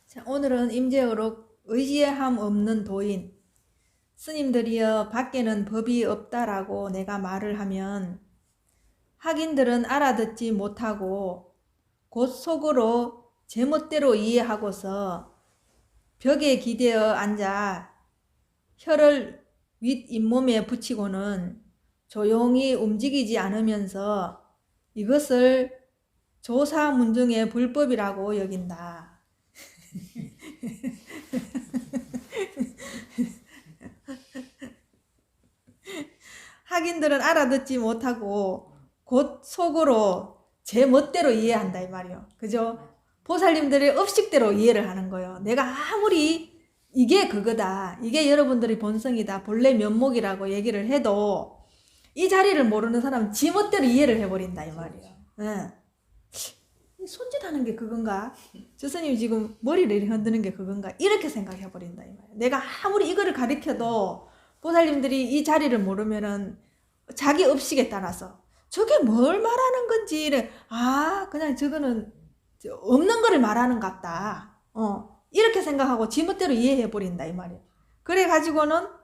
자, 오늘은 임재어록 의지의 함 없는 도인. 스님들이여 밖에는 법이 없다라고 내가 말을 하면 학인들은 알아듣지 못하고 곧 속으로 제멋대로 이해하고서 벽에 기대어 앉아 혀를 윗잇몸에 붙이고는 조용히 움직이지 않으면서 이것을 조사문중의 불법이라고 여긴다. 학인들은 알아듣지 못하고 곧 속으로 제 멋대로 이해한다 이 말이요. 그죠? 보살님들이 업식대로 이해를 하는 거예요. 내가 아무리 이게 그거다, 이게 여러분들의 본성이다, 본래 면목이라고 얘기를 해도 이 자리를 모르는 사람은 지 멋대로 이해를 해버린다 이 말이에요. 네. 손짓하는 게 그건가? 저 스님이 지금 머리를 이렇게 흔드는 게 그건가? 이렇게 생각해버린다 이 말이에요. 내가 아무리 이거를 가르쳐도 보살님들이 이 자리를 모르면은 자기 업식에 따라서 저게 뭘 말하는 건지, 그냥 저거는 없는 거를 말하는 것 같다. 이렇게 생각하고 지멋대로 이해해버린다 이 말이에요. 그래가지고는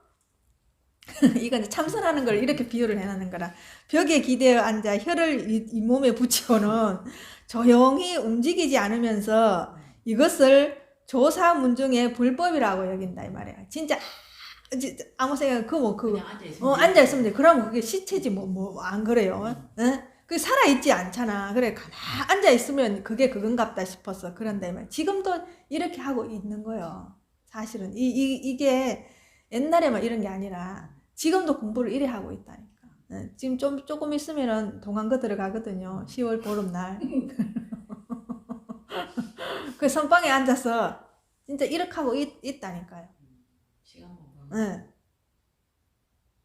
이건 참선하는 걸 이렇게 비유를 해놓는 거라. 벽에 기대어 앉아 혀를 이 몸에 붙이고는 조용히 움직이지 않으면서 이것을 조사문중의 불법이라고 여긴다 이 말이에요. 진짜 아무 생각 앉아있으면 돼. 그러면 그게 시체지 안 그래요. 그 살아있지 않잖아. 그래 가만 앉아있으면 그게 그건갑다 싶어서 그런다 이 말이에요. 지금도 이렇게 하고 있는 거예요. 사실은 이게 옛날에만 이런 게 아니라 지금도 공부를 이래 하고 있다니까. 지금 조금 있으면은 동안거 들어가거든요. 10월 보름날. 그 선방에 앉아서 진짜 이렇게 하고 있다니까요.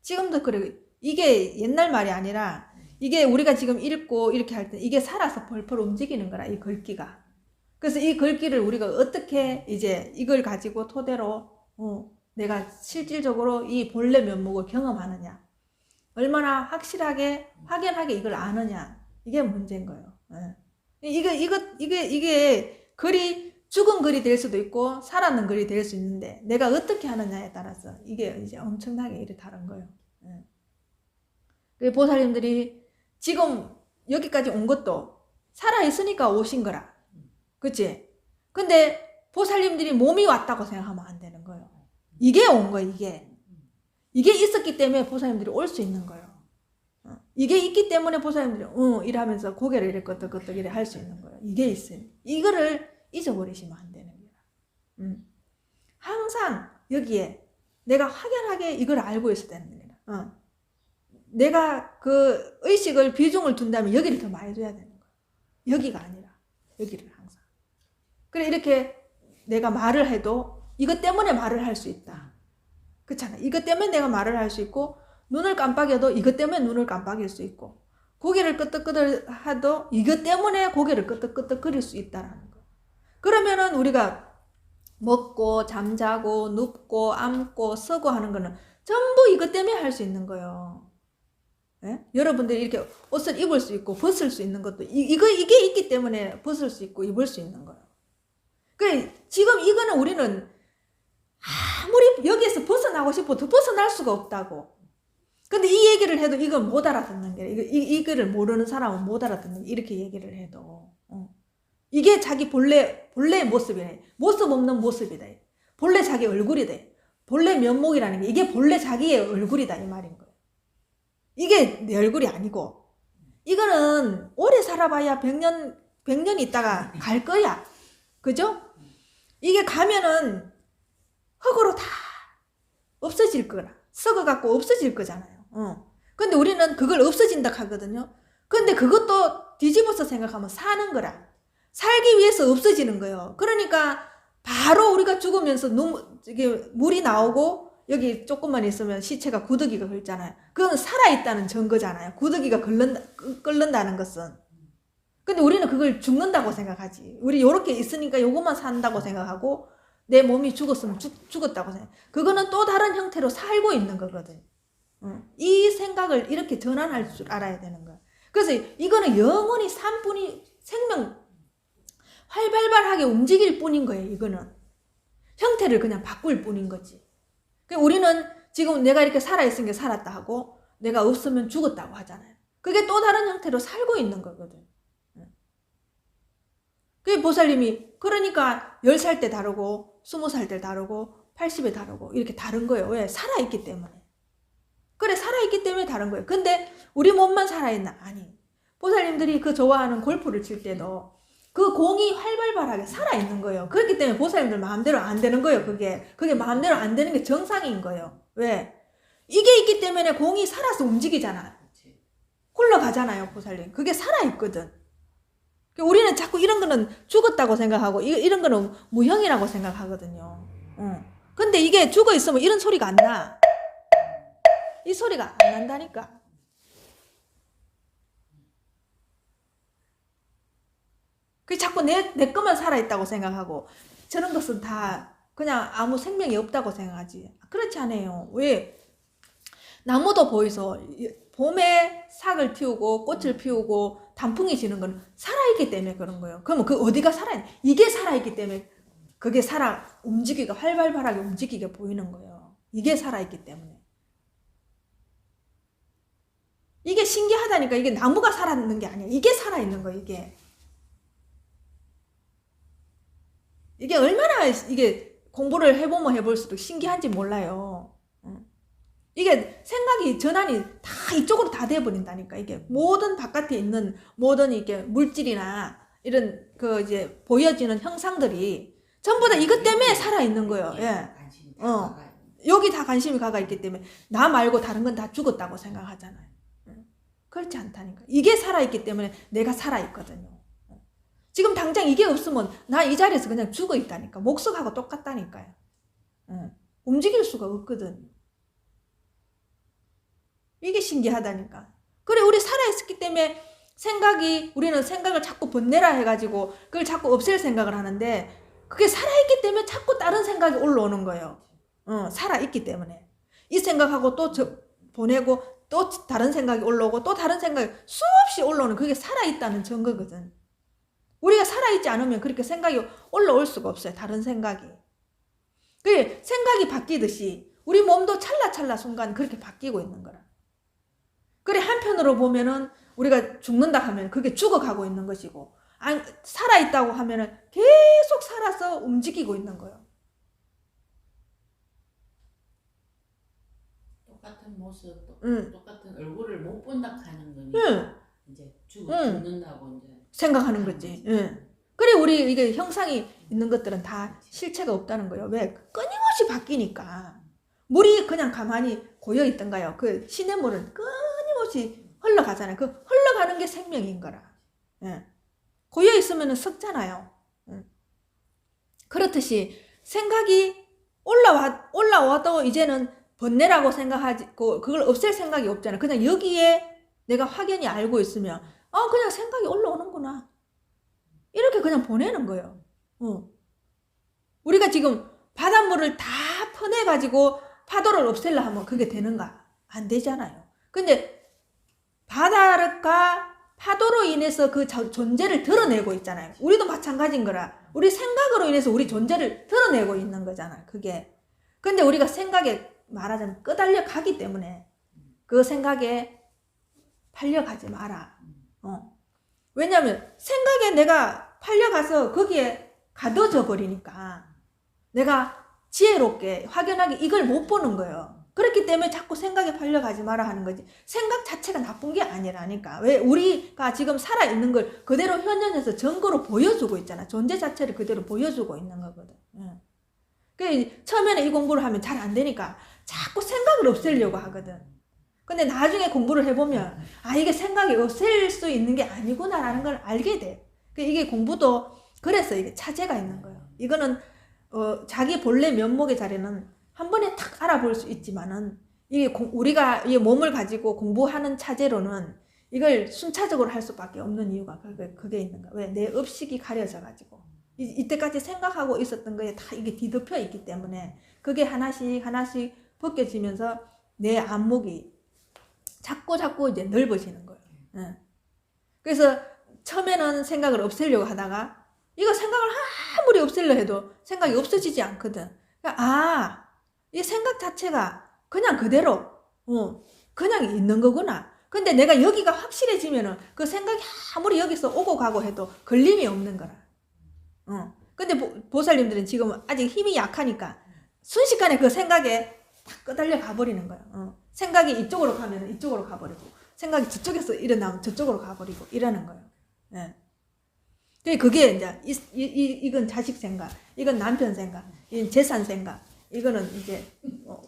지금도 그래. 이게 옛날 말이 아니라 이게 우리가 지금 읽고 이렇게 할 때 이게 살아서 펄펄 움직이는 거라, 이 글귀가. 그래서 이 글귀를 우리가 어떻게 이제 이걸 가지고 토대로 내가 실질적으로 이 본래 면목을 경험하느냐, 얼마나 확실하게 확연하게 이걸 아느냐, 이게 문제인 거예요. 이게 글이 죽은 글이 될 수도 있고 살아있는 글이 될 수 있는데 내가 어떻게 하느냐에 따라서 이게 이제 엄청나게 일이 다른 거예요. 보살님들이 지금 여기까지 온 것도 살아있으니까 오신 거라. 그치? 근데 보살님들이 몸이 왔다고 생각하면 안 되는 거예요. 이게 온 거예요, 이게 있었기 때문에 보살님들이 올 수 있는 거예요. 이게 있기 때문에 보살님들이 이러면서 고개를 이렇게 끄덕끄덕 이렇게 할 수 있는 거예요. 이게 있어요. 이거를 잊어버리시면 안 되는 거예요. 항상 여기에 내가 확연하게 이걸 알고 있어야 되는 거예요. 내가 그 의식을 비중을 둔다면 여기를 더 많이 둬야 되는 거예요. 여기가 아니라 여기를 항상. 그래 이렇게 내가 말을 해도 이것 때문에 말을 할 수 있다. 그렇잖아. 이것 때문에 내가 말을 할 수 있고 눈을 깜빡여도 이것 때문에 눈을 깜빡일 수 있고 고개를 끄덕끄덕 해도 이것 때문에 고개를 끄덕끄덕 거릴 수 있다라는 거. 그러면은 우리가 먹고 잠자고 눕고 앉고 서고 하는 거는 전부 이것 때문에 할 수 있는 거예요. 예? 여러분들이 이렇게 옷을 입을 수 있고 벗을 수 있는 것도 이게 있기 때문에 벗을 수 있고 입을 수 있는 거예요. 그래 지금 이거는 우리는 아무리 여기에서 벗어나고 싶어도 벗어날 수가 없다고. 근데 이 얘기를 해도 이건 못 알아듣는 게, 이거를 모르는 사람은 못 알아듣는 게, 이렇게 얘기를 해도. 이게 자기 본래의 모습이래. 모습 없는 모습이다. 본래 자기 얼굴이다. 본래 면목이라는 게 이게 본래 자기의 얼굴이다 이 말인 거예요. 이게 내 얼굴이 아니고 이거는 오래 살아봐야 100년 있다가 갈 거야. 그죠? 이게 가면은 흙으로 다 없어질 거라. 썩어갖고 없어질 거잖아요. 근데 우리는 그걸 없어진다 하거든요. 근데 그것도 뒤집어서 생각하면 사는 거라. 살기 위해서 없어지는 거예요. 그러니까 바로 우리가 죽으면서 물이 나오고 여기 조금만 있으면 시체가 구더기가 끓잖아요. 그건 살아있다는 증거잖아요. 구더기가 끓는다는 것은. 근데 우리는 그걸 죽는다고 생각하지. 우리 요렇게 있으니까 요것만 산다고 생각하고 내 몸이 죽었으면 죽었다고 생각해. 그거는 또 다른 형태로 살고 있는 거거든. 이 생각을 이렇게 전환할 줄 알아야 되는 거야. 그래서 이거는 영원히 생명 활발하게 움직일 뿐인 거예요. 이거는 형태를 그냥 바꿀 뿐인 거지. 우리는 지금 내가 이렇게 살아있으니까 살았다 하고 내가 없으면 죽었다고 하잖아요. 그게 또 다른 형태로 살고 있는 거거든. 그게 보살님이 그러니까 10살 때 다르고 20살 때 다르고 80에 다르고 이렇게 다른 거예요. 왜? 살아있기 때문에. 그래, 살아있기 때문에 다른 거예요. 근데 우리 몸만 살아있나? 아니. 보살님들이 그 좋아하는 골프를 칠 때도 그 공이 활발하게 살아있는 거예요. 그렇기 때문에 보살님들 마음대로 안 되는 거예요. 그게 마음대로 안 되는 게 정상인 거예요. 왜? 이게 있기 때문에 공이 살아서 움직이잖아. 흘러가잖아요, 보살님. 그게 살아있거든. 우리는 자꾸 이런 거는 죽었다고 생각하고 이런 거는 무형이라고 생각하거든요. 근데 이게 죽어 있으면 이런 소리가 안 나. 이 소리가 안 난다니까. 그 자꾸 내 것만 살아있다고 생각하고 저런 것은 다 그냥 아무 생명이 없다고 생각하지. 그렇지 않아요. 왜? 나무도 보이소. 봄에 싹을 틔우고 꽃을 피우고 단풍이 지는 건 살아있기 때문에 그런 거예요. 그러면 그 어디가 살아있는? 이게 살아있기 때문에 그게 움직이가 활발하게 움직이게 보이는 거예요. 이게 살아있기 때문에. 이게 신기하다니까. 이게 나무가 살아있는 게 아니야. 이게 살아있는 거예요. 이게 얼마나 이게 공부를 해보면 해볼수록 신기한지 몰라요. 이게 생각이 전환이 다 이쪽으로 다 돼버린다니까. 이게 모든 바깥에 있는 모든 이게 물질이나 이런 그 이제 보여지는 형상들이 전부 다 이것 때문에 살아있는 거예요. 예. 여기 다 관심이 가가 있기 때문에 나 말고 다른 건 다 죽었다고 생각하잖아요. 그렇지 않다니까. 이게 살아있기 때문에 내가 살아있거든요. 지금 당장 이게 없으면 나 이 자리에서 그냥 죽어 있다니까. 목석하고 똑같다니까요. 움직일 수가 없거든. 이게 신기하다니까. 그래, 우리 살아있었기 때문에 우리는 생각을 자꾸 번내라 해가지고 그걸 자꾸 없앨 생각을 하는데 그게 살아있기 때문에 자꾸 다른 생각이 올라오는 거예요. 살아있기 때문에. 이 생각하고 또 보내고 또 다른 생각이 올라오고 또 다른 생각이 수없이 올라오는 그게 살아있다는 증거거든. 우리가 살아있지 않으면 그렇게 생각이 올라올 수가 없어요. 다른 생각이. 그래, 생각이 바뀌듯이 우리 몸도 찰나찰나 순간 그렇게 바뀌고 있는 거라. 그래, 한편으로 보면은 우리가 죽는다 하면 그게 죽어가고 있는 것이고, 살아있다고 하면은 계속 살아서 움직이고 있는 거예요. 똑같은 모습, 똑같은 얼굴을 못 본다 하는 거니까 이제 죽는다고 이제 생각하는 거지. 그래, 우리 이게 형상이 있는 것들은 다 실체가 없다는 거예요. 왜? 끊임없이 바뀌니까. 물이 그냥 가만히 고여 있던가요? 그 시냇물은 끊임없이 흘러가잖아요. 그 흘러가는 게 생명인 거라. 고여 있으면 썩잖아요. 그렇듯이 생각이 올라와도 이제는 번뇌라고 생각하고 그걸 없앨 생각이 없잖아요. 그냥 여기에 내가 확연히 알고 있으면 그냥 생각이 올라오는구나. 이렇게 그냥 보내는 거예요. 우리가 지금 바닷물을 다 퍼내가지고 파도를 없애려 하면 그게 되는가? 안 되잖아요. 근데 바다가 파도로 인해서 그 존재를 드러내고 있잖아요. 우리도 마찬가지인 거라. 우리 생각으로 인해서 우리 존재를 드러내고 있는 거잖아요. 그게. 근데 우리가 생각에 말하자면 끄달려 가기 때문에 그 생각에 팔려가지 마라. 왜냐하면 생각에 내가 팔려가서 거기에 가둬져 버리니까 내가 지혜롭게 확연하게 이걸 못 보는 거예요. 그렇기 때문에 자꾸 생각에 팔려가지 마라 하는 거지. 생각 자체가 나쁜 게 아니라니까. 왜? 우리가 지금 살아있는 걸 그대로 현현해서 증거로 보여주고 있잖아. 존재 자체를 그대로 보여주고 있는 거거든. 처음에는 이 공부를 하면 잘 안 되니까 자꾸 생각을 없애려고 하거든. 근데 나중에 공부를 해보면 이게 생각이 없앨 수 있는 게 아니구나라는 걸 알게 돼. 이게 공부도 그래서 이게 차제가 있는 거예요. 이거는 자기 본래 면목의 자리는 한 번에 탁 알아볼 수 있지만은 이게 우리가 이 몸을 가지고 공부하는 차제로는 이걸 순차적으로 할 수밖에 없는 이유가 그게 있는 거야. 왜? 내 업식이 가려져 가지고 이때까지 생각하고 있었던 거에 다 이게 뒤덮여 있기 때문에 그게 하나씩 벗겨지면서 내 안목이 자꾸 이제 넓어지는 거예요. 그래서 처음에는 생각을 없애려고 하다가 이거 생각을 아무리 없애려 해도 생각이 없어지지 않거든. 그러니까 이 생각 자체가 그냥 그대로 그냥 있는 거구나. 근데 내가 여기가 확실해지면은 그 생각이 아무리 여기서 오고 가고 해도 걸림이 없는 거라. 근데 보살님들은 지금 아직 힘이 약하니까 순식간에 그 생각에 딱 끄달려 가버리는 거예요. 생각이 이쪽으로 가면 이쪽으로 가버리고, 생각이 저쪽에서 일어나면 저쪽으로 가버리고 이러는 거예요. 예. 그게 이제 이건 자식 생각, 이건 남편 생각, 이건 재산 생각, 이거는 이제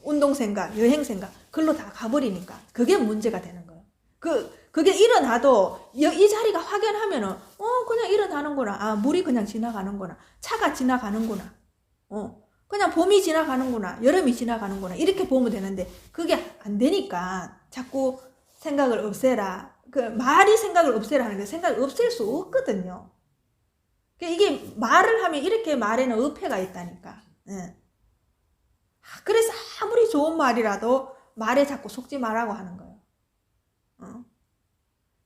운동 생각, 여행 생각, 그걸로 다 가버리니까 그게 문제가 되는 거예요. 그게 일어나도 이 자리가 확연하면은 그냥 일어나는구나. 물이 그냥 지나가는구나. 차가 지나가는구나. 그냥 봄이 지나가는구나. 여름이 지나가는구나. 이렇게 보면 되는데 그게 안 되니까 자꾸 생각을 없애라. 말이 생각을 없애라 하는 게 생각을 없앨 수 없거든요. 이게 말을 하면 이렇게 말에는 어폐가 있다니까. 예. 그래서 아무리 좋은 말이라도 말에 자꾸 속지 말라고 하는 거예요.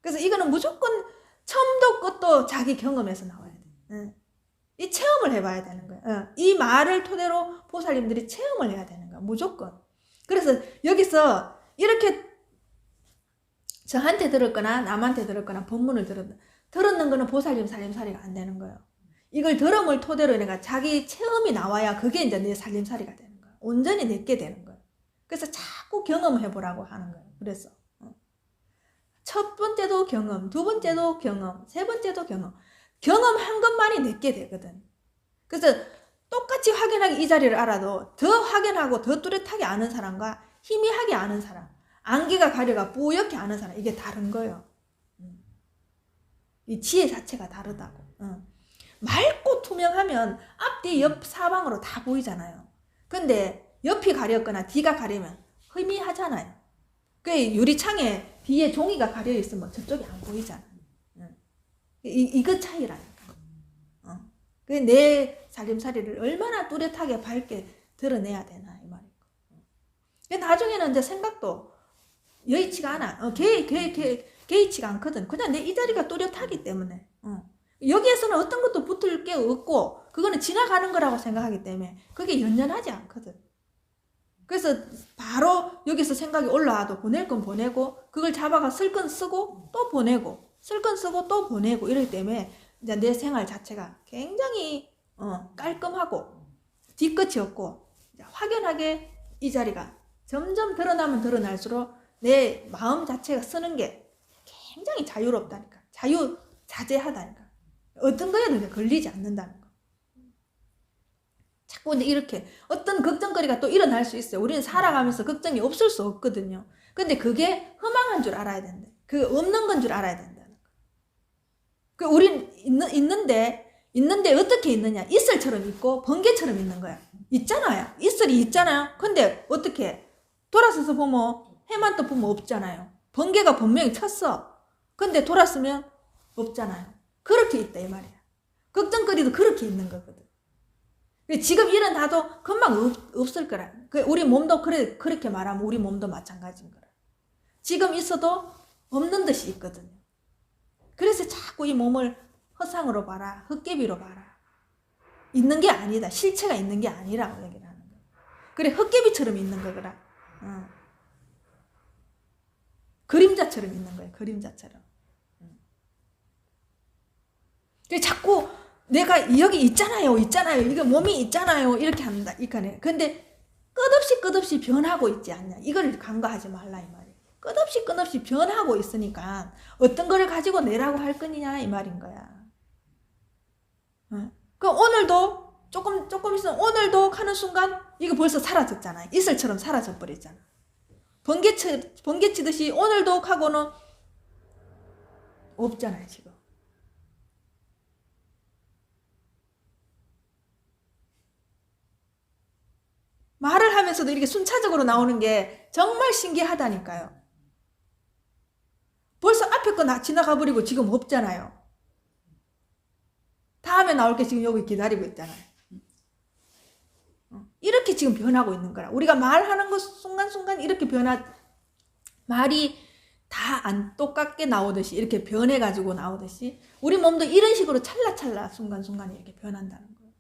그래서 이거는 무조건 처음도 끝도 자기 경험에서 나와야 돼. 이 체험을 해봐야 되는 거예요. 이 말을 토대로 보살님들이 체험을 해야 되는 거야. 무조건. 그래서 여기서 이렇게 저한테 들었거나 남한테 들었거나 법문을 들었는 거는 보살님 살림살이가 안 되는 거예요. 이걸 들음을 토대로 내가 자기 체험이 나와야 그게 이제 내 살림살이가 되는 거예요. 온전히 내게 되는 거예요. 그래서 자꾸 경험해보라고 하는 거예요. 그래서 첫 번째도 경험, 두 번째도 경험, 세 번째도 경험. 경험한 것만이 내게 되거든. 그래서 똑같이 확연하게 이 자리를 알아도 더 확연하고 더 뚜렷하게 아는 사람과 희미하게 아는 사람, 안개가 가려가 뿌옇게 아는 사람, 이게 다른 거예요. 이 지혜 자체가 다르다고. 맑고 투명하면 앞뒤 옆 사방으로 다 보이잖아요. 근데 옆이 가렸거나 뒤가 가리면 희미하잖아요. 그 유리창에 뒤에 종이가 가려 있으면 저쪽이 안 보이잖아. 이거 차이라니까. 내 살림살이를 얼마나 뚜렷하게 밝게 드러내야 되나 이 말이고. 나중에는 이제 생각도 여의치가 않아. 개의치가 않거든. 그냥 내 이 자리가 뚜렷하기 때문에. 여기에서는 어떤 것도 붙을 게 없고 그거는 지나가는 거라고 생각하기 때문에 그게 연연하지 않거든. 그래서 바로 여기서 생각이 올라와도 보낼 건 보내고 그걸 잡아가 쓸 건 쓰고 또 보내고 쓸 건 쓰고 또 보내고 이러기 때문에 이제 내 생활 자체가 굉장히 깔끔하고 뒤끝이 없고 확연하게 이 자리가 점점 드러나면 드러날수록 내 마음 자체가 쓰는 게 굉장히 자유롭다니까. 자유자재하다니까. 어떤 거에도 걸리지 않는다는 거. 자꾸 이제 이렇게 어떤 걱정거리가 또 일어날 수 있어요. 우리는 살아가면서 걱정이 없을 수 없거든요. 근데 그게 허망한 줄 알아야 된다. 그 없는 건 줄 알아야 된다는 거. 우린 있는데 어떻게 있느냐? 이슬처럼 있고 번개처럼 있는 거야. 있잖아요. 이슬이 있잖아요. 근데 어떻게 돌아서서 보면 해만 또 보면 없잖아요. 번개가 분명히 쳤어. 근데 돌았으면 없잖아요. 그렇게 있다 이 말이야. 걱정거리도 그렇게 있는 거거든. 지금 일어나도 금방 없을 거라. 우리 몸도 그렇게 말하면 우리 몸도 마찬가지인 거라. 지금 있어도 없는 듯이 있거든요. 그래서 자꾸 이 몸을 허상으로 봐라. 헛개비로 봐라. 있는 게 아니다. 실체가 있는 게 아니라고 얘기를 하는 거야. 그래 헛개비처럼 있는 거더라. 그림자처럼 있는 거예요. 그림자처럼. 자꾸 내가 여기 있잖아요. 이거 몸이 있잖아요. 이렇게 한다. 이까네. 근데 끝없이 변하고 있지 않냐. 이걸 간과하지 말라 이 말이에요. 끝없이 변하고 있으니까 어떤 거를 가지고 내라고 할 거냐 이 말인 거야. 그럼 오늘도 조금 있으면 오늘도 하는 순간 이거 벌써 사라졌잖아요. 이슬처럼 사라져 버렸잖아. 번개 치듯이 오늘도 하고는 없잖아요 지금. 말을 하면서도 이렇게 순차적으로 나오는 게 정말 신기하다니까요. 벌써 앞에 거 지나가 버리고 지금 없잖아요. 다음에 나올 게 지금 여기 기다리고 있잖아요. 이렇게 지금 변하고 있는 거라. 우리가 말하는 것 순간순간 이렇게 말이 다 안 똑같게 나오듯이 이렇게 변해가지고 나오듯이 우리 몸도 이런 식으로 찰나찰나 순간순간에 이렇게 변한다는 거예요.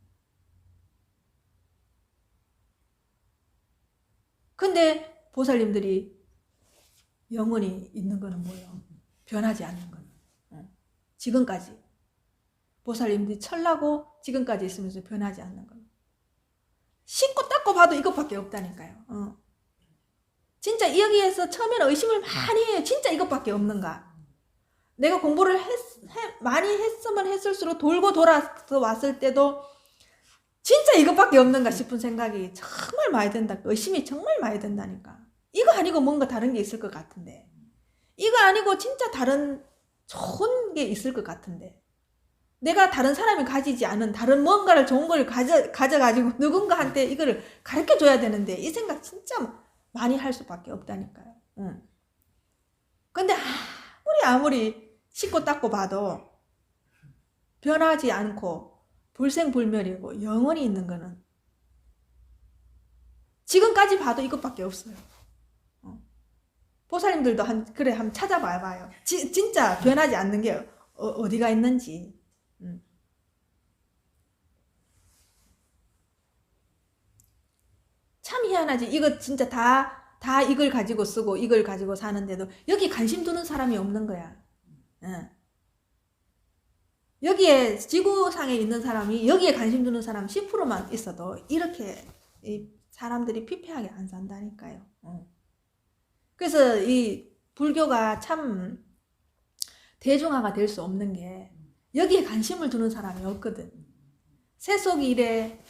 근데 보살님들이 영원히 있는 거는 뭐예요? 변하지 않는 거는. 지금까지. 보살님들이 철나고 지금까지 있으면서 변하지 않는 거는. 씻고 닦고 봐도 이것밖에 없다니까요. 진짜 여기에서 처음에는 의심을 많이 해요. 진짜 이것밖에 없는가? 내가 공부를 많이 했으면 했을수록 돌고 돌아서 왔을 때도 진짜 이것밖에 없는가 싶은 생각이 정말 많이 든다. 의심이 정말 많이 든다니까. 이거 아니고 뭔가 다른 게 있을 것 같은데. 이거 아니고 진짜 다른 좋은 게 있을 것 같은데. 내가 다른 사람이 가지지 않은 다른 뭔가를 좋은 걸 가져가지고 누군가한테 이거를 가르쳐줘야 되는데 이 생각 진짜 많이 할 수밖에 없다니까요. 근데 아무리 씻고 닦고 봐도 변하지 않고 불생불멸이고 영원히 있는 거는 지금까지 봐도 이것밖에 없어요. 보살님들도 한번 찾아봐봐요. 진짜 변하지 않는 게 어디가 있는지. 참 희한하지. 이거 진짜 다 이걸 가지고 쓰고 이걸 가지고 사는데도 여기 관심 두는 사람이 없는 거야. 여기에 지구상에 있는 사람이 여기에 관심 두는 사람 10%만 있어도 이렇게 이 사람들이 피폐하게 안 산다니까요. 그래서 이 불교가 참 대중화가 될 수 없는 게 여기에 관심을 두는 사람이 없거든. 세속일에,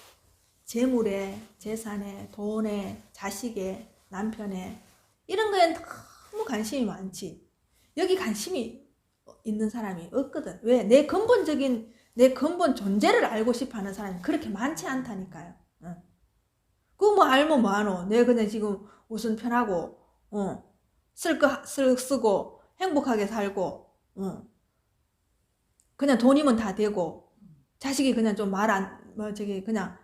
재물에, 재산에, 돈에, 자식에, 남편에 이런 거엔 너무 관심이 많지. 여기 관심이 있는 사람이 없거든. 왜? 내 근본 존재를 알고 싶어 하는 사람이 그렇게 많지 않다니까요. 그거 뭐 알면 뭐하노? 내가 그냥 지금 무슨 편하고, 쓸 거 쓰고, 행복하게 살고, 그냥 돈이면 다 되고, 자식이 그냥 좀 그냥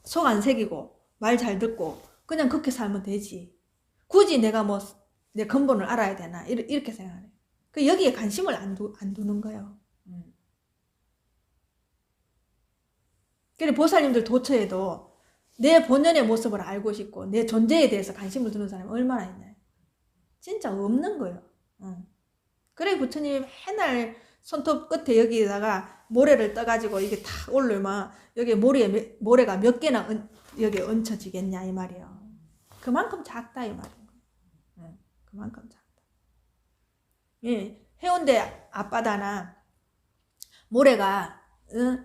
속 안 새기고, 말 잘 듣고, 그냥 그렇게 살면 되지. 굳이 내가 내 근본을 알아야 되나? 이렇게 생각해. 여기에 관심을 안 두는 거예요. 그래, 보살님들 도처에도 내 본연의 모습을 알고 싶고, 내 존재에 대해서 관심을 두는 사람이 얼마나 있나요? 진짜 없는 거예요. 그래, 부처님이 맨날 손톱 끝에 여기다가 모래를 떠가지고 이게 탁 올르면 여기 모래가 몇 개나 여기 얹혀지겠냐 이 말이에요. 그만큼 작다 이 말이에요. 그만큼 작다. 예, 해운대 앞바다나 모래가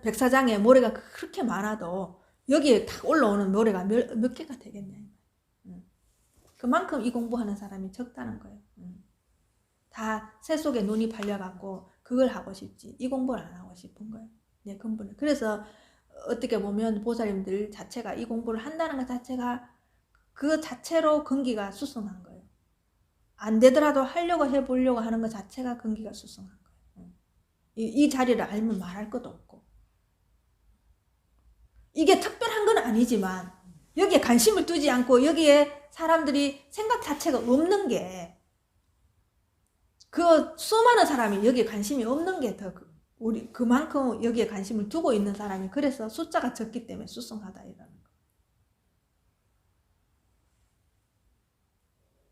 백사장에 모래가 그렇게 많아도 여기에 탁 올라오는 모래가 몇 개가 되겠냐. 그만큼 이 공부하는 사람이 적다는 거예요. 다 세속에 눈이 팔려갖고 그걸 하고 싶지 이 공부를 안 하고 싶은 거예요. 내 근본을. 그래서 어떻게 보면 보살님들 자체가 이 공부를 한다는 것 자체가 그 자체로 근기가 수승한 거예요. 안 되더라도 하려고 해보려고 하는 것 자체가 근기가 수승한 거예요. 이 자리를 알면 말할 것도 없고 이게 특별한 건 아니지만 여기에 관심을 두지 않고 여기에 사람들이 생각 자체가 없는 게 그 수많은 사람이 여기에 관심이 없는 게 더 그만큼 여기에 관심을 두고 있는 사람이 그래서 숫자가 적기 때문에 수승하다 이러는 거.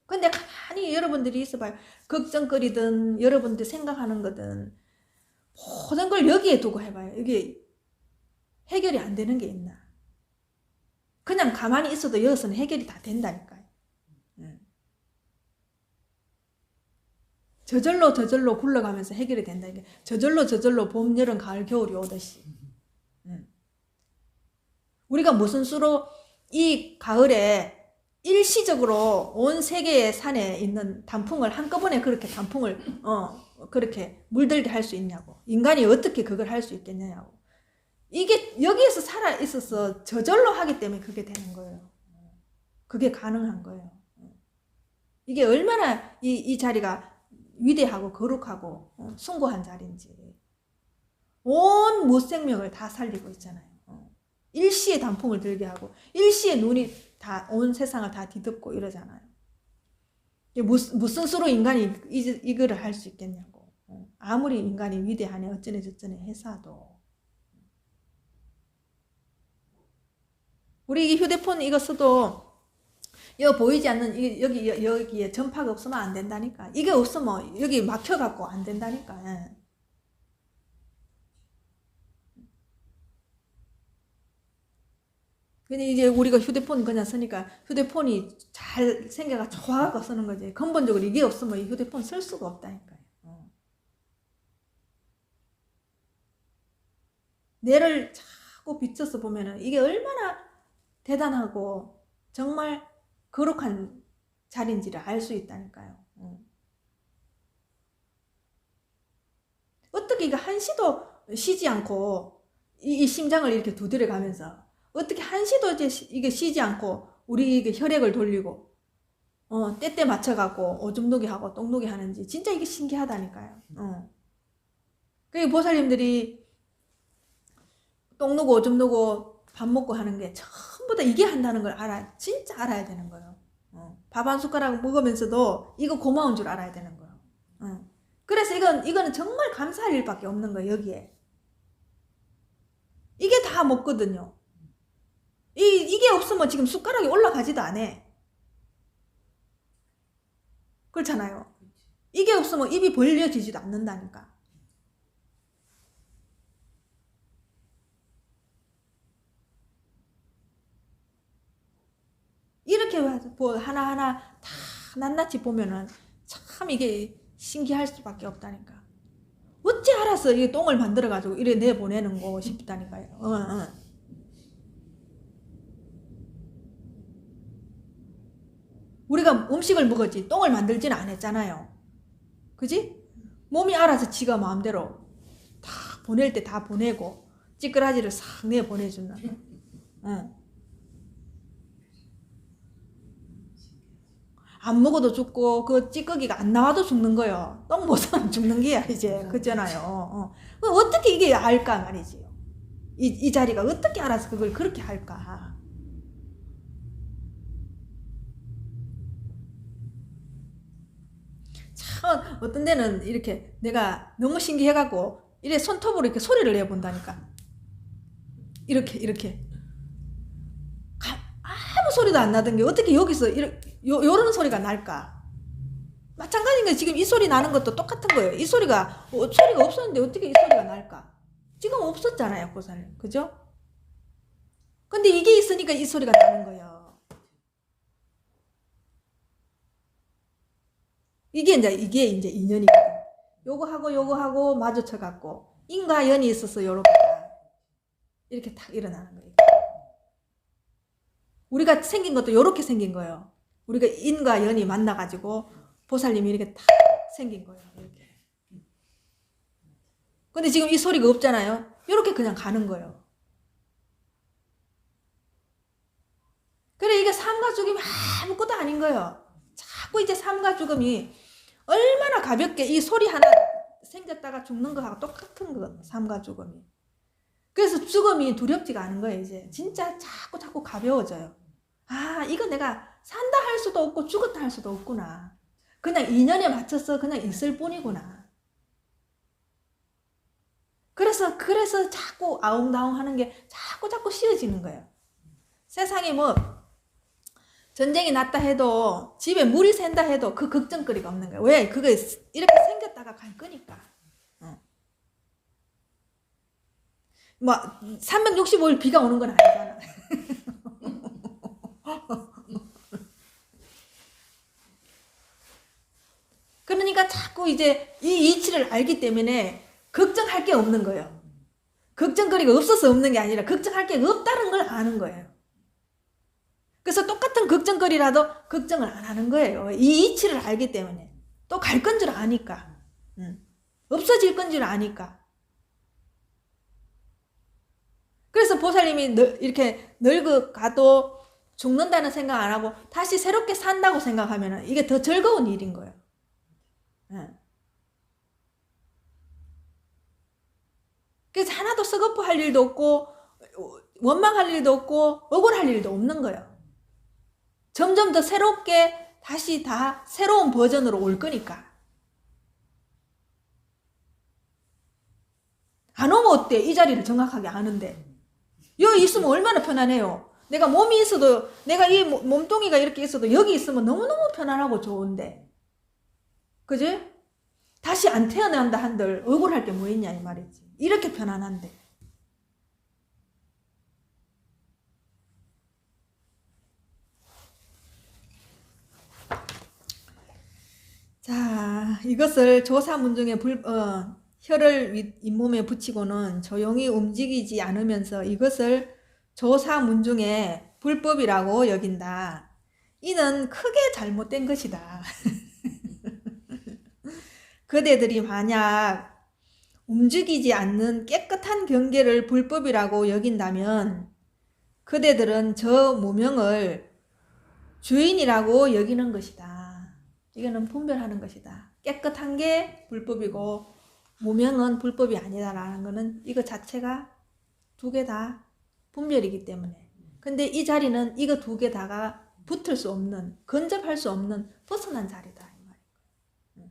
근데 가만히 여러분들이 있어봐요. 걱정거리든 여러분들 생각하는 거든 모든 걸 여기에 두고 해봐요. 이게 해결이 안 되는 게 있나. 그냥 가만히 있어도 여기서는 해결이 다 된다니까요. 저절로 굴러가면서 해결이 된다니까. 저절로 봄, 여름, 가을, 겨울이 오듯이. 우리가 무슨 수로 이 가을에 일시적으로 온 세계의 산에 있는 단풍을 한꺼번에 그렇게 그렇게 물들게 할 수 있냐고. 인간이 어떻게 그걸 할 수 있겠냐고. 이게 여기에서 살아 있어서 저절로 하기 때문에 그게 되는 거예요. 그게 가능한 거예요. 이게 얼마나 이 자리가 위대하고 거룩하고 숭고한 자리인지. 온 무생명을 다 살리고 있잖아요. 일시에 단풍을 들게 하고 일시에 눈이 다 온 세상을 다 뒤덮고 이러잖아요. 무슨 수로 인간이 이거를 할 수 있겠냐고. 아무리 인간이 위대하네 어쩌네 저쩌네 해서도. 우리 이 휴대폰 이거 써도 여기 보이지 않는 여기에 전파가 없으면 안 된다니까. 이게 없으면 여기 막혀갖고 안 된다니까. 예. 근데 이제 우리가 휴대폰 그냥 쓰니까 휴대폰이 잘 생겨가 좋아갖고 쓰는 거지. 근본적으로 이게 없으면 이 휴대폰 쓸 수가 없다니까요. 뇌를 자꾸 비춰서 보면은 이게 얼마나 대단하고 정말 거룩한 자리인지를 알 수 있다니까요. 어떻게 이거 한시도 쉬지 않고 이 심장을 이렇게 두드려가면서 어떻게 한시도 이게 쉬지 않고 우리 이게 혈액을 돌리고 때때 맞춰갖고 오줌 누기 하고 똥 누기 하는지 진짜 이게 신기하다니까요. 그 보살님들이 똥 누고 오줌 누고 밥 먹고 하는 게 전부 다 이게 한다는 걸 진짜 알아야 되는 거예요. 밥 한 숟가락 먹으면서도 이거 고마운 줄 알아야 되는 거예요. 그래서 이거는 정말 감사할 일밖에 없는 거예요. 여기에 이게 다 먹거든요. 이게 없으면 지금 숟가락이 올라가지도 않아. 그렇잖아요. 이게 없으면 입이 벌려지지도 않는다니까. 이렇게 하나하나 다 낱낱이 보면은 참 이게 신기할 수밖에 없다니까. 어찌 알아서 이 똥을 만들어가지고 이래 내보내는 거 싶다니까요. 우리가 음식을 먹었지 똥을 만들지는 않았잖아요. 그지? 몸이 알아서 지가 마음대로 다 보낼 때 다 보내고 찌끄라지를 싹 내보내준다. 안 먹어도 죽고 그 찌꺼기가 안 나와도 죽는 거예요. 똥 못 사면 죽는 게야 이제. 그잖아요. 어떻게 이게 알까 말이지. 이 자리가 어떻게 알아서 그걸 그렇게 할까. 참 어떤 데는 이렇게 내가 너무 신기해갖고 이래 손톱으로 이렇게 소리를 내본다니까. 이렇게 아무 소리도 안 나던 게 어떻게 여기서 요런 소리가 날까. 마찬가지인 거예요. 지금 이 소리 나는 것도 똑같은 거예요. 이 소리가 없었는데 어떻게 이 소리가 날까. 지금 없었잖아요 보살님. 그죠? 근데 이게 있으니까 이 소리가 나는 거예요. 이게 이제 인연이거든. 요거하고 마주쳐갖고 인과 연이 있어서 이렇게 딱 일어나는 거예요. 우리가 생긴 것도 요렇게 생긴 거예요. 우리가 인과 연이 만나가지고 보살님이 이렇게 딱 생긴 거예요. 이렇게. 근데 지금 이 소리가 없잖아요. 요렇게 그냥 가는 거예요. 그래 이게 삶과 죽음이 아무것도 아닌 거예요. 자꾸 이제 삶과 죽음이 얼마나 가볍게 이 소리 하나 생겼다가 죽는 거하고 똑같은 거. 삶과 죽음이. 그래서 죽음이 두렵지가 않은 거예요. 이제 진짜 자꾸 가벼워져요. 아 이거 내가 산다 할 수도 없고 죽었다 할 수도 없구나. 그냥 인연에 맞춰서 그냥 있을 뿐이구나. 그래서 자꾸 아웅다웅 하는 게 자꾸 쉬워지는 거예요. 세상에 뭐 전쟁이 났다 해도 집에 물이 샌다 해도 그 걱정거리가 없는 거예요. 왜? 그거 이렇게 생겼다가 갈 거니까. 뭐 365일 비가 오는 건 아니잖아. 그러니까 자꾸 이제 이 이치를 알기 때문에 걱정할 게 없는 거예요. 걱정거리가 없어서 없는 게 아니라 걱정할 게 없다는 걸 아는 거예요. 그래서 똑같은 걱정거리라도 걱정을 안 하는 거예요. 이 이치를 알기 때문에. 또 갈 건 줄 아니까. 없어질 건 줄 아니까. 그래서 보살님이 이렇게 늙어가도 죽는다는 생각 안 하고 다시 새롭게 산다고 생각하면 이게 더 즐거운 일인 거예요. 그래서 하나도 서글퍼 할 일도 없고 원망할 일도 없고 억울할 일도 없는 거예요. 점점 더 새롭게 다시 다 새로운 버전으로 올 거니까. 안 오면 어때? 이 자리를 정확하게 아는데. 여기 있으면 얼마나 편안해요. 내가 몸이 있어도, 내가 이 몸뚱이가 이렇게 있어도 여기 있으면 너무너무 편안하고 좋은데. 그지? 다시 안 태어난다 한들 억울할 게 뭐 있냐 이 말이지. 이렇게 편안한데. 자, 이것을 조사문중에 혀를 잇몸에 붙이고는 조용히 움직이지 않으면서 이것을 조사문중에 불법이라고 여긴다. 이는 크게 잘못된 것이다. 그대들이 만약 움직이지 않는 깨끗한 경계를 불법이라고 여긴다면 그대들은 저 무명을 주인이라고 여기는 것이다. 이거는 분별하는 것이다. 깨끗한 게 불법이고 무명은 불법이 아니다라는 거는 이거 자체가 두 개 다 분별이기 때문에. 근데 이 자리는 이거 두 개 다가 붙을 수 없는, 근접할 수 없는 벗어난 자리다. 이 말이에요.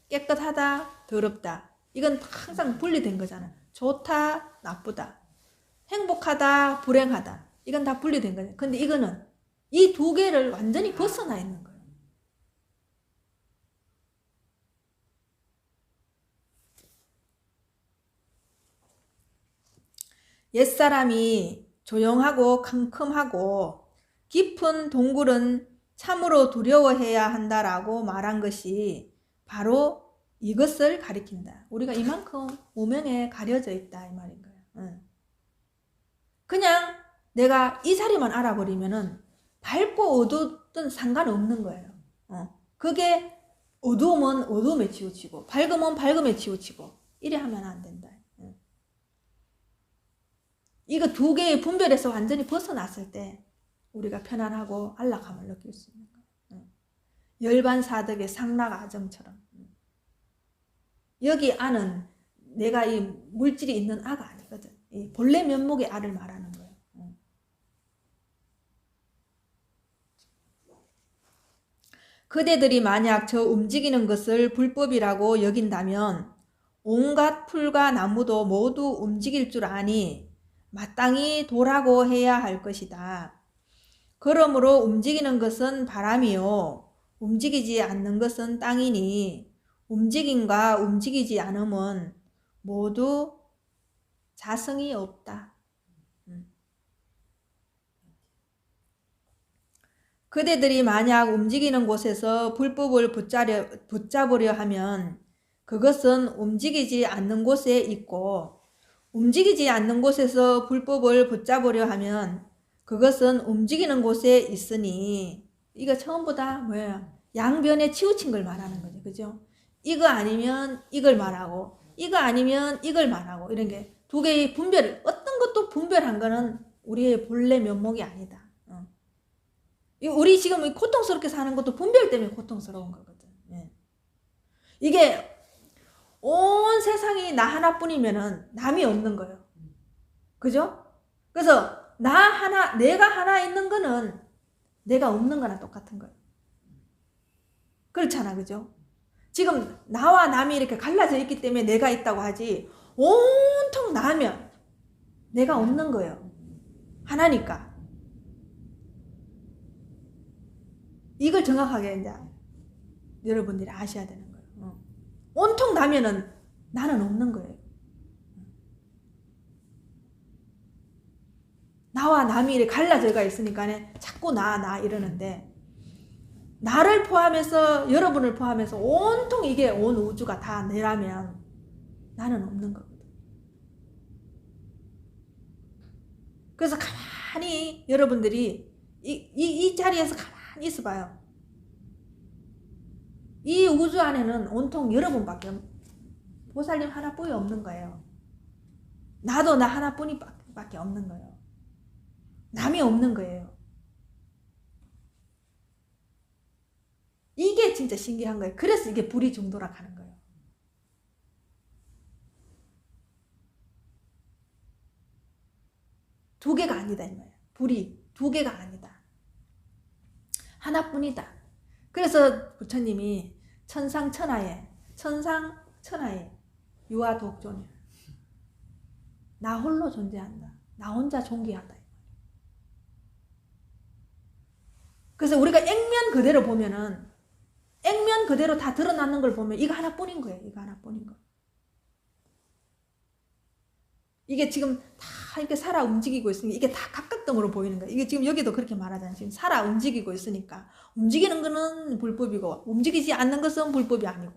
깨끗하다, 더럽다. 이건 항상 분리된 거잖아. 좋다, 나쁘다. 행복하다, 불행하다. 이건 다 분리된 거잖아. 근데 이거는 이 두 개를 완전히 벗어나 있는 거예요. 옛사람이 조용하고 캄캄하고 깊은 동굴은 참으로 두려워해야 한다라고 말한 것이 바로 이것을 가리킨다. 우리가 이만큼 무명에 가려져 있다 이 말인 거야. 그냥 내가 이 자리만 알아버리면은 밝고 어두웠든 상관없는 거예요. 그게 어두우면 어두움에 치우치고 밝으면 밝음에 치우치고 이래 하면 안 된다. 이거 두 개의 분별에서 완전히 벗어났을 때 우리가 편안하고 안락함을 느낄 수 있는 거예요. 열반사덕의 상락아정처럼. 여기 아는 내가 이 물질이 있는 아가 아니거든. 이 본래 면목의 아를 말하는 거예요. 그대들이 만약 저 움직이는 것을 불법이라고 여긴다면 온갖 풀과 나무도 모두 움직일 줄 아니 마땅히 도라고 해야 할 것이다. 그러므로 움직이는 것은 바람이요 움직이지 않는 것은 땅이니 움직임과 움직이지 않음은 모두 자성이 없다. 그대들이 만약 움직이는 곳에서 불법을 붙잡으려 하면 그것은 움직이지 않는 곳에 있고 움직이지 않는 곳에서 불법을 붙잡으려 하면 그것은 움직이는 곳에 있으니 이거 전부 다 뭐예요? 양변에 치우친 걸 말하는 거죠. 그죠? 이거 아니면 이걸 말하고 이거 아니면 이걸 말하고 이런 게 두 개의 분별, 어떤 것도 분별한 거는 우리의 본래 면목이 아니다. 우리 지금 고통스럽게 사는 것도 분별 때문에 고통스러운 거거든. 이게 온 세상이 나 하나뿐이면은 남이 없는 거예요. 그죠? 그래서 내가 하나 있는 거는 내가 없는 거나 똑같은 거예요. 그렇잖아. 그죠? 지금 나와 남이 이렇게 갈라져 있기 때문에 내가 있다고 하지 온통 나면 내가 없는 거예요. 하나니까. 이걸 정확하게 이제 여러분들이 아셔야 되는 거예요. 온통 나면은 나는 없는 거예요. 나와 남이 이렇게 갈라져가 있으니까 자꾸 나 이러는데 나를 포함해서 여러분을 포함해서 온통 이게 온 우주가 다 내라면 나는 없는 거거든. 그래서 가만히 여러분들이 이 자리에서 가만히 있어봐요. 이 우주 안에는 온통 여러분밖에 보살님 하나뿐이 없는 거예요. 나도 나 하나뿐이밖에 없는 거예요. 남이 없는 거예요. 이게 진짜 신기한 거예요. 그래서 이게 불이 중도락 하는 거예요. 두 개가 아니다 이 말이에요. 불이 두 개가 아니다. 하나뿐이다. 그래서 부처님이 천상천하에 유아 독존이야. 나 홀로 존재한다. 나 혼자 존귀하다. 그래서 우리가 액면 그대로 보면은 액면 그대로 다 드러나는 걸 보면 이거 하나뿐인 거예요. 이거 하나뿐인 거. 이게 지금 다 이렇게 살아 움직이고 있으니까 이게 다 각각등으로 보이는 거예요. 이게 지금 여기도 그렇게 말하잖아요. 지금 살아 움직이고 있으니까 움직이는 거는 불법이고 움직이지 않는 것은 불법이 아니고,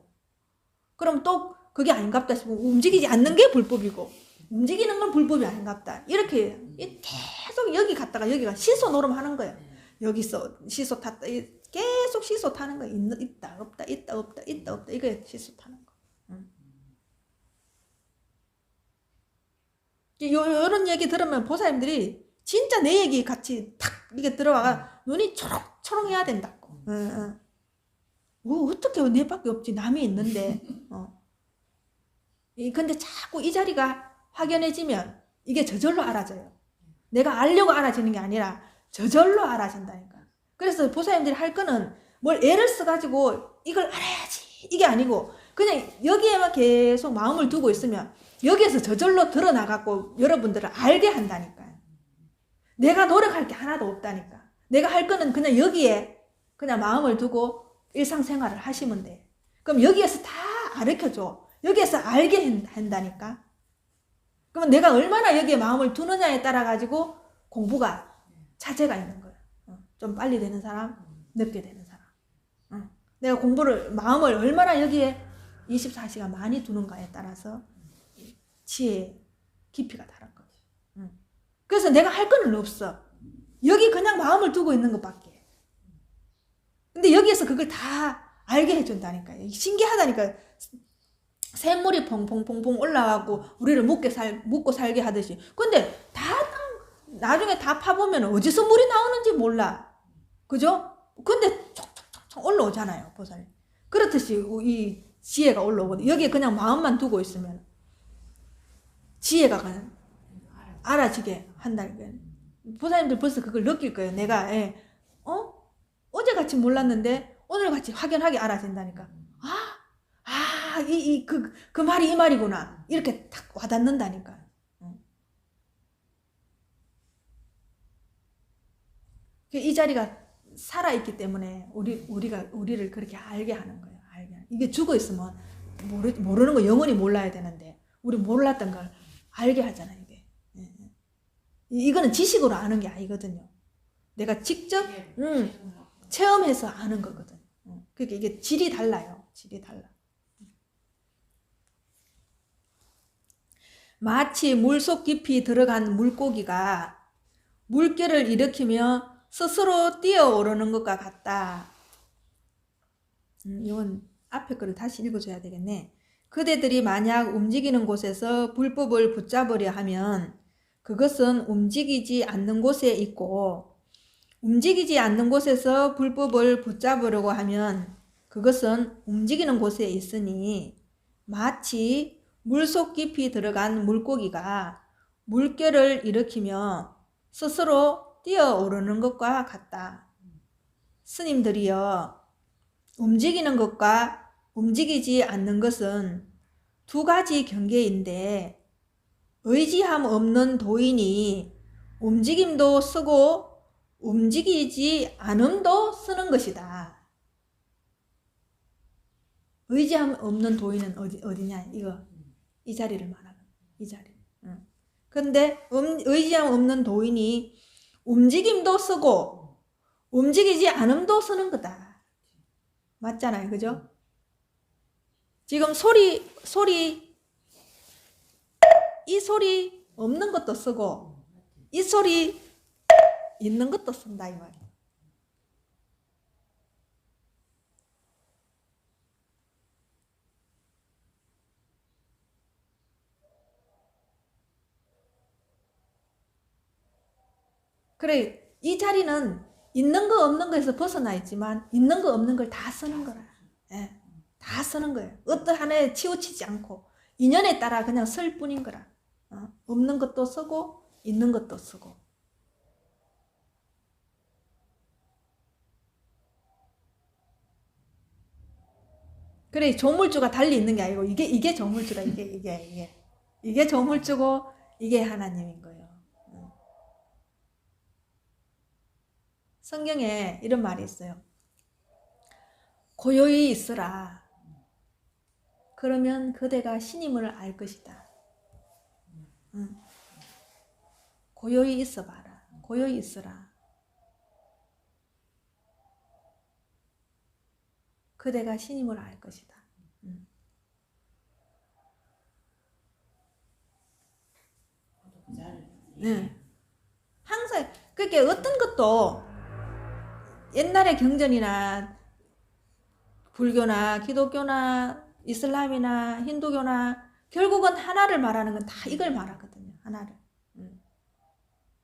그럼 또 그게 아닌갑다 싶으면 움직이지 않는 게 불법이고 움직이는 건 불법이 아닌갑다. 이렇게 계속 여기 갔다가 여기가 시소 노름하는 거예요. 여기서 시소 탔다 계속 시소 타는 거예요. 있다 없다 있다 없다 있다 없다 이게 시소 타는 거. 요런 얘기 들으면 보살님들이 진짜 내 얘기 같이 탁 이게 들어와가 눈이 초롱초롱해야 된다고. 어떻게 내 밖에 없지 남이 있는데. 근데 자꾸 이 자리가 확연해지면 이게 저절로 알아져요. 내가 알려고 알아지는 게 아니라 저절로 알아진다니까. 그래서 보살님들이 할 거는 뭘 애를 써가지고 이걸 알아야지 이게 아니고 그냥 여기에만 계속 마음을 두고 있으면 여기에서 저절로 드러나갖고 여러분들을 알게 한다니까요. 내가 노력할 게 하나도 없다니까. 내가 할 거는 그냥 여기에 그냥 마음을 두고 일상생활을 하시면 돼. 그럼 여기에서 다 가르쳐줘. 여기에서 알게 한다니까. 그러면 내가 얼마나 여기에 마음을 두느냐에 따라 가지고 공부가 차제가 있는 거야. 좀 빨리 되는 사람, 늦게 되는 사람. 내가 마음을 얼마나 여기에 24시간 많이 두는가에 따라서 지혜의 깊이가 다른 거지. 그래서 내가 할 거는 없어. 여기 그냥 마음을 두고 있는 것밖에. 근데 여기에서 그걸 다 알게 해준다니까요. 신기하다니까요. 샘물이 퐁퐁퐁퐁 올라가고 우리를 묵고 살게 하듯이. 근데 나중에 다 파보면 어디서 물이 나오는지 몰라. 그죠? 근데 촉촉촉촉 올라오잖아요. 보살. 그렇듯이 이 지혜가 올라오거든. 여기에 그냥 마음만 두고 있으면 지혜가 그냥 알아지게 한다니까요. 보살님들 벌써 그걸 느낄 거예요. 내가 어제같이 몰랐는데 오늘같이 확연하게 알아진다니까. 그 말이 이 말이구나. 이렇게 탁 와닿는다니까. 이 자리가 살아있기 때문에 우리를 그렇게 알게 하는 거예요. 이게 죽어 있으면 모르는 거 영원히 몰라야 되는데 우리 몰랐던 걸 알게 하잖아요. 이게. 이거는 지식으로 아는 게 아니거든요. 내가 직접 체험해서 아는 거거든. 그러니까 이게 질이 달라요. 질이 달라. 마치 물속 깊이 들어간 물고기가 물결을 일으키며 스스로 뛰어오르는 것과 같다. 이건 앞에 거를 다시 읽어줘야 되겠네. 그대들이 만약 움직이는 곳에서 불법을 붙잡으려 하면 그것은 움직이지 않는 곳에 있고, 움직이지 않는 곳에서 불법을 붙잡으려고 하면 그것은 움직이는 곳에 있으니 마치 물속 깊이 들어간 물고기가 물결을 일으키며 스스로 뛰어오르는 것과 같다. 스님들이여, 움직이는 것과 움직이지 않는 것은 두 가지 경계인데 의지함 없는 도인이 움직임도 쓰고 움직이지 않음도 쓰는 것이다. 의지함 없는 도인은 어디냐? 이 자리를 말하는 이 자리. 근데 의지함 없는 도인이 움직임도 쓰고 움직이지 않음도 쓰는 거다. 맞잖아요, 그죠? 지금 소리 이 소리 없는 것도 쓰고 이 소리 있는 것도 쓴다 이 말이야. 그래, 이 자리는 있는 거 없는 거에서 벗어나 있지만 있는 거 없는 걸 다 쓰는 거라. 예, 다 쓰는 거예요. 어떤 하나에 치우치지 않고 인연에 따라 그냥 쓸 뿐인 거라. 없는 것도 쓰고 있는 것도 쓰고. 그래, 조물주가 달리 있는 게 아니고 이게 조물주다. 이게 조물주고 이게 하나님인 거예요. 성경에 이런 말이 있어요. 고요히 있으라. 그러면 그대가 신임을 알 것이다. 고요히 있어봐라. 고요히 있으라. 그대가 신임을 알 것이다. 네. 항상 그게 어떤 것도 옛날의 경전이나 불교나 기독교나 이슬람이나 힌두교나 결국은 하나를 말하는 건 다 이걸 말하거든요. 하나를.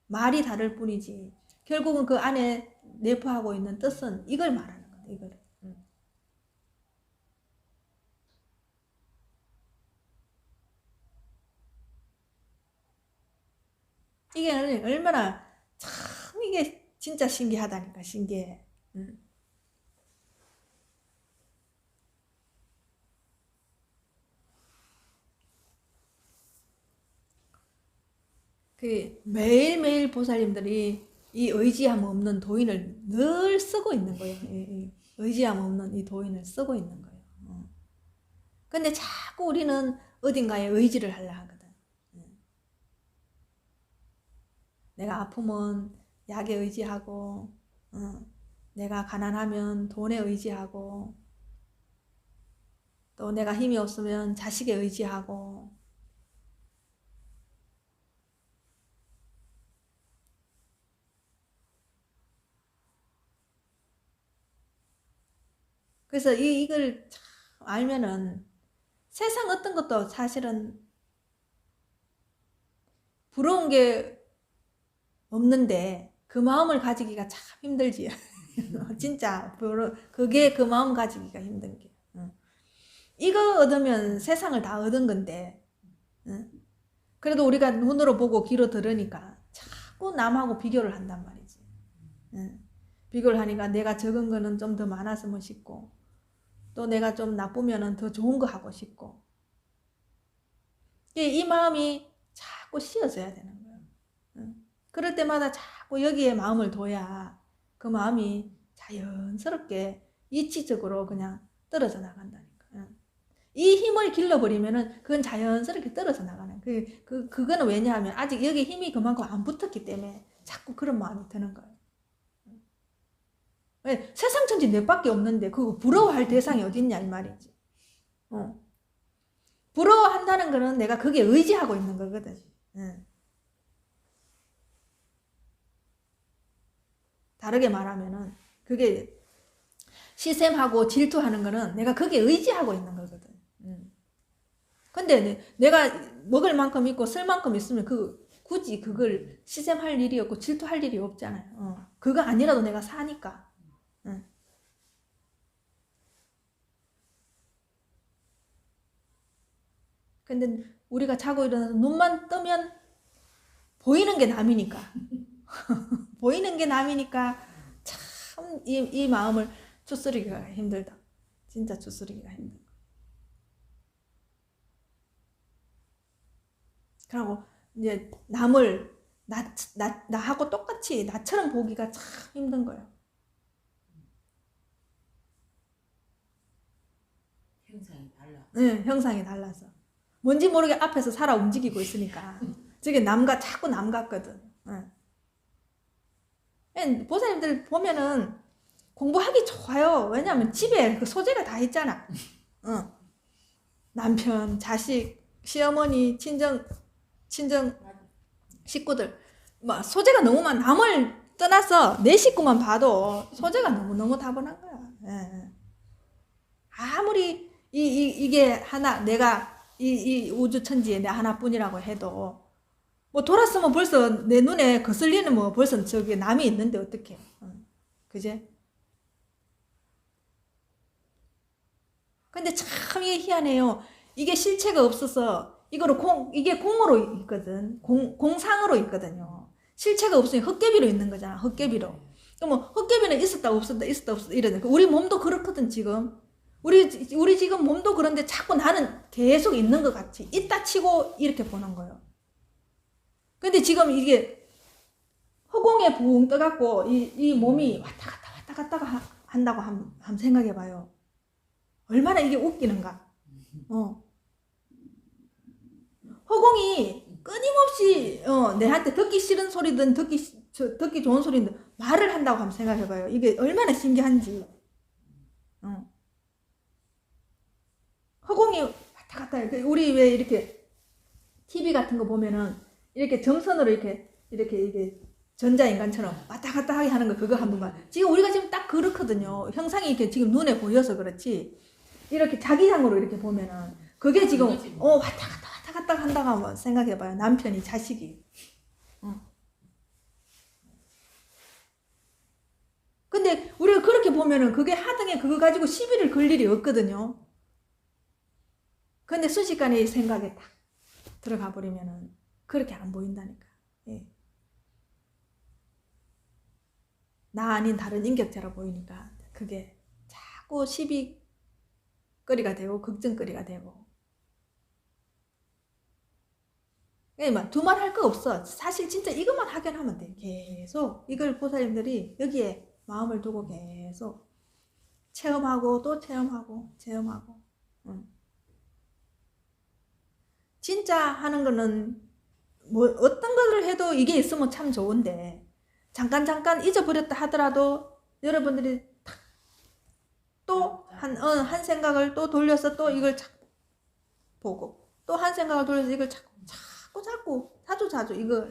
말이 다를 뿐이지 결국은 그 안에 내포하고 있는 뜻은 이걸 말하는 거예요. 이걸. 이게 얼마나 참 이게 진짜 신기하다니까. 신기해. 그 매일매일 보살님들이 이 의지함 없는 도인을 늘 쓰고 있는 거예요. 이 의지함 없는 이 도인을 쓰고 있는 거예요. 근데 자꾸 우리는 어딘가에 의지를 하려 하거든. 내가 아프면 약에 의지하고, 내가 가난하면 돈에 의지하고, 또 내가 힘이 없으면 자식에 의지하고, 그래서 이걸 참 알면은 세상 어떤 것도 사실은 부러운 게 없는데 그 마음을 가지기가 참 힘들지. 진짜 그게 그 마음 가지기가 힘든 게. 이거 얻으면 세상을 다 얻은 건데 그래도 우리가 눈으로 보고 귀로 들으니까 자꾸 남하고 비교를 한단 말이지. 비교를 하니까 내가 적은 거는 좀 더 많았으면 싶고 또 내가 좀 나쁘면은 더 좋은 거 하고 싶고 이 마음이 자꾸 씌어져야 되는 거예요. 그럴 때마다 자꾸 여기에 마음을 둬야 그 마음이 자연스럽게 이치적으로 그냥 떨어져 나간다니까. 이 힘을 길러버리면은 그건 자연스럽게 떨어져 나가는. 그거는 왜냐하면 아직 여기 힘이 그만큼 안 붙었기 때문에 자꾸 그런 마음이 드는 거예요. 왜? 세상 천지 넷밖에 없는데 그거 부러워할 대상이 어딨냐 이 말이지. 부러워한다는 거는 내가 거기에 의지하고 있는 거거든. 다르게 말하면은 그게 시샘하고 질투하는 거는 내가 거기에 의지하고 있는 거거든. 근데 내가 먹을 만큼 있고 쓸 만큼 있으면 굳이 그걸 시샘할 일이 없고 질투할 일이 없잖아요. 그거 아니라도 내가 사니까. 근데 우리가 자고 일어나서 눈만 뜨면 보이는 게 남이니까. 보이는 게 남이니까 참 이 마음을 추스르기가 힘들다. 진짜 추스르기가 힘들다. 그리고 이제 남을 나하고 똑같이 나처럼 보기가 참 힘든 거예요. 형상이 달라. 네, 형상이 달라서. 뭔지 모르게 앞에서 살아 움직이고 있으니까 저게 자꾸 남 같거든. 보살님들 보면은 공부하기 좋아요. 왜냐하면 집에 그 소재가 다 있잖아. 남편, 자식, 시어머니, 친정 식구들 막 소재가 너무 많아. 남을 떠나서 내 식구만 봐도 소재가 너무 다분한 거야. 아무리 이게 하나 내가 이 우주 천지에 내 하나뿐이라고 해도 뭐 돌았으면 벌써 내 눈에 거슬리는 뭐 벌써 저기 남이 있는데 어떡해. 그제? 근데 참 이게 희한해요. 이게 실체가 없어서 이게 공으로 있거든. 공상으로 있거든요. 실체가 없으니 헛개비로 있는 거잖아. 헛개비로. 그럼 헛개비는 있었다 없었다 이러는. 우리 몸도 그렇거든 지금. 우리 지금 몸도 그런데 자꾸 나는 계속 있는 것 같이 있다 치고 이렇게 보는 거예요. 근데 지금 이게 허공에 붕 떠갖고 이 몸이 왔다 갔다 한다고 한번 생각해 봐요. 얼마나 이게 웃기는가. 허공이 끊임없이 내한테 듣기 싫은 소리든 듣기 좋은 소리든 말을 한다고 한번 생각해 봐요. 이게 얼마나 신기한지. 허공이 왔다 갔다 해. 우리 왜 이렇게 TV 같은 거 보면은 이렇게 점선으로 이게 전자인간처럼 왔다 갔다 하게 하는 거 그거 한 번만. 지금 우리가 지금 딱 그렇거든요. 형상이 이렇게 지금 눈에 보여서 그렇지. 이렇게 자기장으로 이렇게 보면은 그게 지금 왔다 갔다 한다고 한번 생각해 봐요. 남편이 자식이. 근데 우리가 그렇게 보면은 그게 하등에 그거 가지고 시비를 걸 일이 없거든요. 근데 순식간에 이 생각에 딱 들어가 버리면은 그렇게 안 보인다니까. 예. 나 아닌 다른 인격체로 보이니까 그게 자꾸 시비거리가 되고 걱정거리가 되고. 그러니까 두말 할 거 없어. 사실 진짜 이것만 확인하면 돼. 계속 이걸 보살님들이 여기에 마음을 두고 계속 체험하고 또 체험하고. 진짜 하는 거는 뭐 어떤 것을 해도 이게 있으면 참 좋은데 잠깐 잊어버렸다 하더라도 여러분들이 또 한 생각을 또 돌려서 또 이걸 자꾸 보고 또 한 생각을 돌려서 이걸 자꾸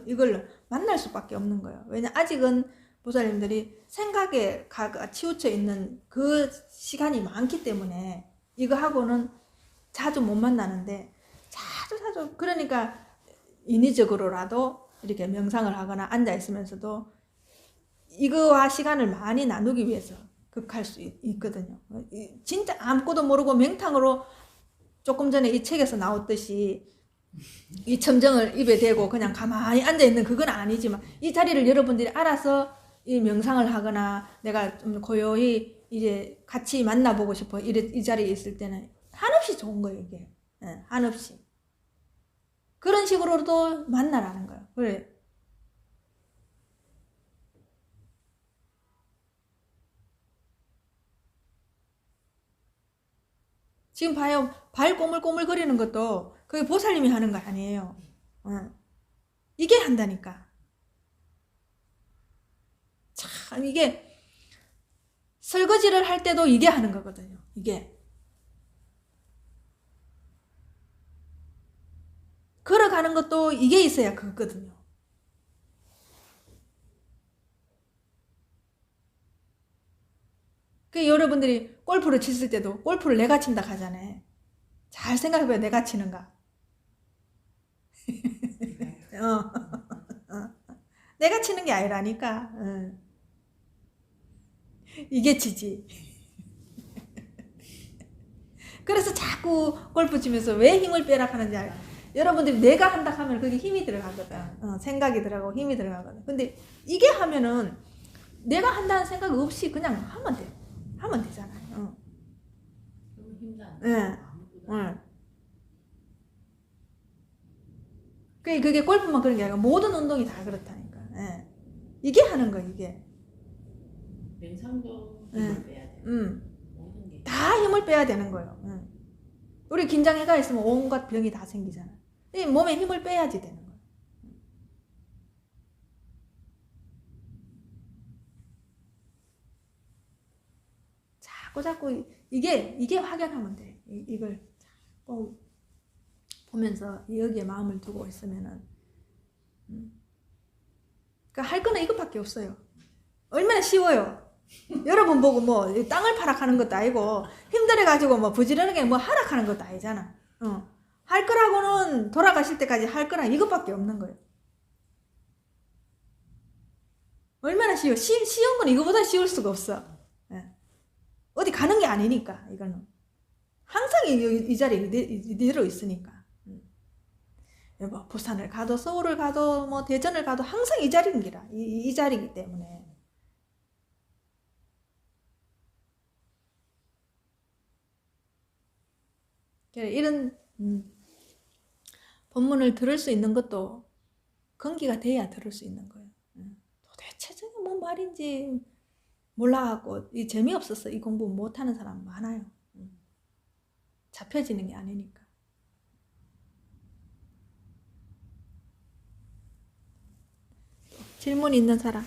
이걸 만날 수밖에 없는 거예요. 왜냐 아직은 보살님들이 생각에 치우쳐 있는 그 시간이 많기 때문에 이거하고는 자주 못 만나는데 자주 그러니까 인위적으로라도 이렇게 명상을 하거나 앉아 있으면서도 이거와 시간을 많이 나누기 위해서 극할 수 있거든요. 진짜 아무것도 모르고 맹탕으로 조금 전에 이 책에서 나왔듯이 이 첨정을 입에 대고 그냥 가만히 앉아 있는 그건 아니지만 이 자리를 여러분들이 알아서 이 명상을 하거나 내가 좀 고요히 이제 같이 만나보고 싶어 이 자리에 있을 때는 한없이 좋은 거예요. 이게 한없이 그런 식으로도 만나라는 거예요. 그래. 지금 봐요. 발 꼬물꼬물 거리는 것도 그게 보살님이 하는 거 아니에요. 이게 한다니까. 참 이게 설거지를 할 때도 이게 하는 거거든요. 이게 걸어가는 것도 이게 있어야 그거거든요. 그 여러분들이 골프를 쳤을 때도 골프를 내가 친다 하잖아요. 잘 생각해봐요. 내가 치는가. 내가 치는 게 아니라니까. 이게 치지. 그래서 자꾸 골프 치면서 왜 힘을 빼라 하는지 알아요. 여러분들이 내가 한다 하면 그게 힘이 들어가거든. 생각이 들어가고 힘이 들어가거든. 근데 이게 하면은 내가 한다는 생각 없이 그냥 하면 되잖아요. 힘도 안 돼. 그게 골프만 그런 게 아니라 모든 운동이 다 그렇다니까. 이게 하는 거 이게. 명상도 힘을 빼야 돼. 모든 게. 다 힘을 빼야 되는 거예요. 우리 긴장해가 있으면 온갖 병이 다 생기잖아. 이 몸에 힘을 빼야지 되는 거예요. 자꾸 이게 확연하면 돼. 이걸 자꾸 보면서 여기에 마음을 두고 있으면은 그러니까 할 거는 이것밖에 없어요. 얼마나 쉬워요. 여러분 보고 뭐 땅을 파락하는 것도 아니고 힘들어가지고 뭐 부지런하게 뭐 하락하는 것도 아니잖아. 할 거라고는 돌아가실 때까지 할 거랑 이것밖에 없는 거예요. 얼마나 쉬워. 쉬운 건 이거보다 쉬울 수가 없어. 어디 가는 게 아니니까 이거는 항상 이 자리에 이대로 있으니까. 뭐 부산을 가도 서울을 가도 뭐 대전을 가도 항상 이 자리인 기라. 이 자리이기 때문에. 그래, 이런 본문을 들을 수 있는 것도 건기가 돼야 들을 수 있는 거예요. 도대체 저게 뭔 말인지 몰라갖고 이 재미없어서 이 공부 못하는 사람 많아요. 잡혀지는 게 아니니까. 질문 있는 사람?